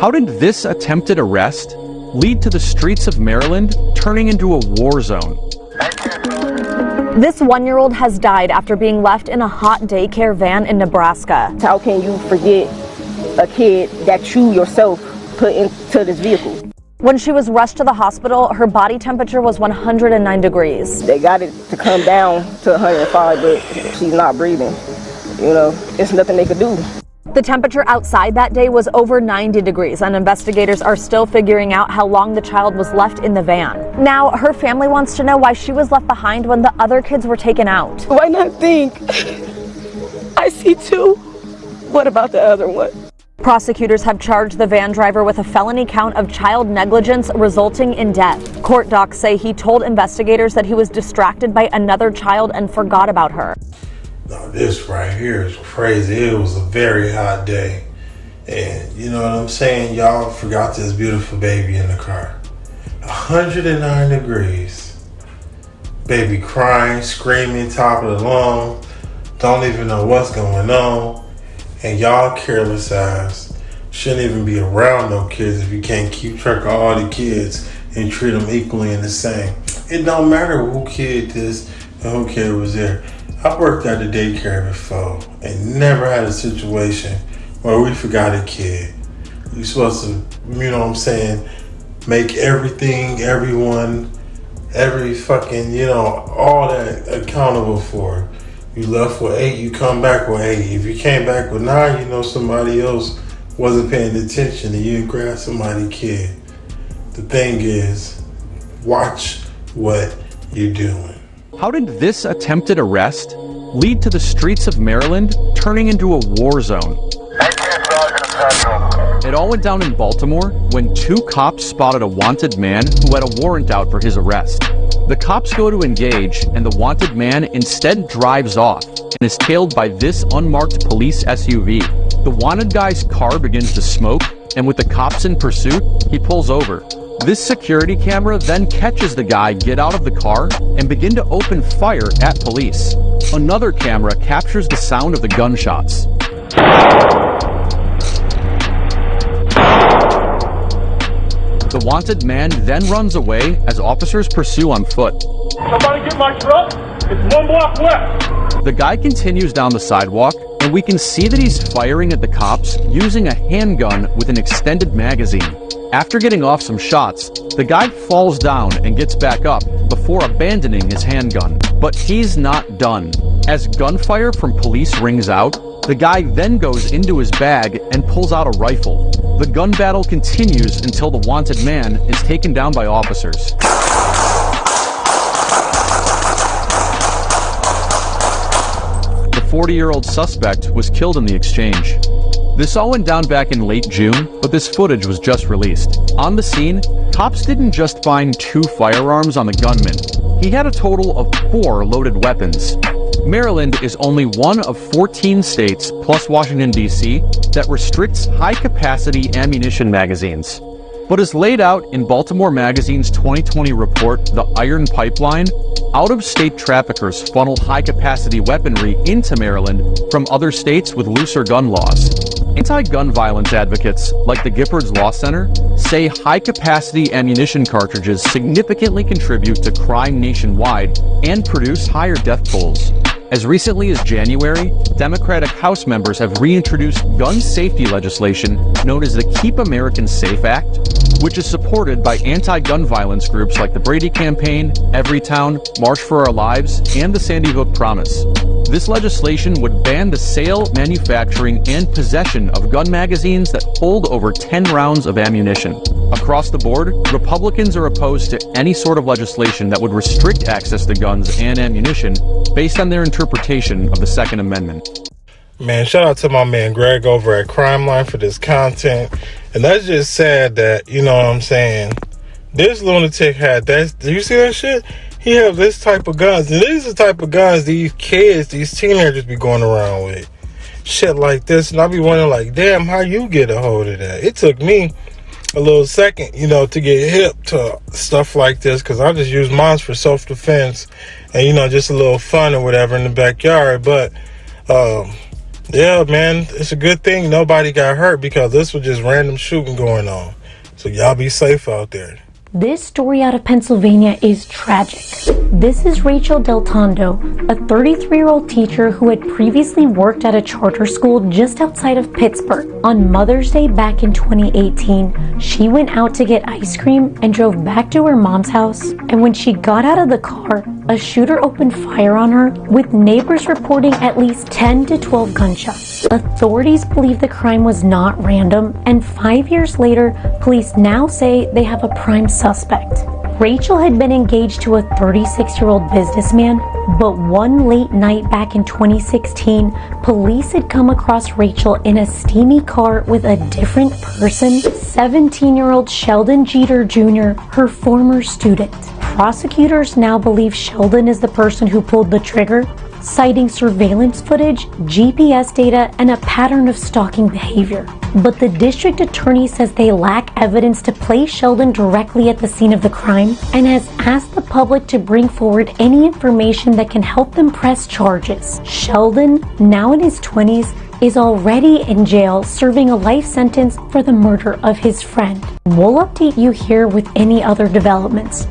How did this attempted arrest lead to the streets of Maryland turning into a war zone? This 1-year-old has died after being left in a hot daycare van in Nebraska. How can you forget a kid that you yourself put into this vehicle? When she was rushed to the hospital, her body temperature was 109 degrees. They got it to come down to 105, but she's not breathing. You know, it's nothing they could do. The temperature outside that day was over 90 degrees, and investigators are still figuring out how long the child was left in the van. Now, her family wants to know why she was left behind when the other kids were taken out. Why not think? I see two. What about the other one? Prosecutors have charged the van driver with a felony count of child negligence resulting in death. Court docs say he told investigators that he was distracted by another child and forgot about her. Now this right here is crazy. It was a very hot day. And you know what I'm saying? Y'all forgot this beautiful baby in the car. 109 degrees. Baby crying, screaming, top of the lung. Don't even know what's going on. And y'all careless ass shouldn't even be around no kids if you can't keep track of all the kids and treat them equally and the same. It don't matter who kid this and who kid was there. I worked at the daycare before and never had a situation where we forgot a kid. You're supposed to, you know what I'm saying, make everything, everyone, every fucking, you know, all that accountable for. You left with 8, you come back with 8. If you came back with 9, you know somebody else wasn't paying attention and you grabbed somebody's kid. The thing is, watch what you're doing. How did this attempted arrest lead to the streets of Maryland turning into a war zone? It all went down in Baltimore when 2 cops spotted a wanted man who had a warrant out for his arrest. The cops go to engage, and the wanted man instead drives off and is tailed by this unmarked police SUV. The wanted guy's car begins to smoke, and with the cops in pursuit, he pulls over. This security camera then catches the guy get out of the car and begin to open fire at police. Another camera captures the sound of the gunshots. The wanted man then runs away as officers pursue on foot. Somebody get my truck. It's 1 block left. The guy continues down the sidewalk, and we can see that he's firing at the cops using a handgun with an extended magazine. After getting off some shots, the guy falls down and gets back up before abandoning his handgun. But he's not done. As gunfire from police rings out, the guy then goes into his bag and pulls out a rifle. The gun battle continues until the wanted man is taken down by officers. The 40-year-old suspect was killed in the exchange. This all went down back in late June, but this footage was just released. On the scene, cops didn't just find 2 firearms on the gunman. He had a total of 4 loaded weapons. Maryland is only one of 14 states, plus Washington, D.C., that restricts high-capacity ammunition magazines. But as laid out in Baltimore Magazine's 2020 report, The Iron Pipeline, out-of-state traffickers funnel high-capacity weaponry into Maryland from other states with looser gun laws. Anti-gun violence advocates, like the Giffords Law Center, say high-capacity ammunition cartridges significantly contribute to crime nationwide and produce higher death tolls. As recently as January, Democratic House members have reintroduced gun safety legislation known as the Keep Americans Safe Act, which is supported by anti-gun violence groups like the Brady Campaign, Everytown, March for Our Lives, and the Sandy Hook Promise. This legislation would ban the sale, manufacturing, and possession of gun magazines that hold over 10 rounds of ammunition. Across the board, Republicans are opposed to any sort of legislation that would restrict access to guns and ammunition based on their interpretation of the Second Amendment. Man, shout out to my man Greg over at Crime Line for this content. And that's just sad that, you know what I'm saying, this lunatic had that. Do you see that shit? He have this type of guns. And these are the type of guns these kids, these teenagers be going around with. Shit like this. And I be wondering, like, damn, how you get a hold of that? It took me a little second, you know, to get hip to stuff like this, because I just use mine for self-defense and, you know, just a little fun or whatever in the backyard. But Yeah, man, it's a good thing nobody got hurt because this was just random shooting going on. So y'all be safe out there. This story out of Pennsylvania is tragic. This is Rachel Del Tondo, a 33-year-old teacher who had previously worked at a charter school just outside of Pittsburgh. On Mother's Day back in 2018, she went out to get ice cream and drove back to her mom's house. And when she got out of the car, a shooter opened fire on her, with neighbors reporting at least 10 to 12 gunshots. Authorities believe the crime was not random, and 5 years later, police now say they have a prime suspect. Rachel had been engaged to a 36-year-old businessman, but one late night back in 2016, police had come across Rachel in a steamy car with a different person, 17-year-old Sheldon Jeter Jr., her former student. Prosecutors now believe Sheldon is the person who pulled the trigger, citing surveillance footage, GPS data, and a pattern of stalking behavior. But the district attorney says they lack evidence to place Sheldon directly at the scene of the crime and has asked the public to bring forward any information that can help them press charges. Sheldon, now in his 20s, is already in jail serving a life sentence for the murder of his friend. We'll update you here with any other developments.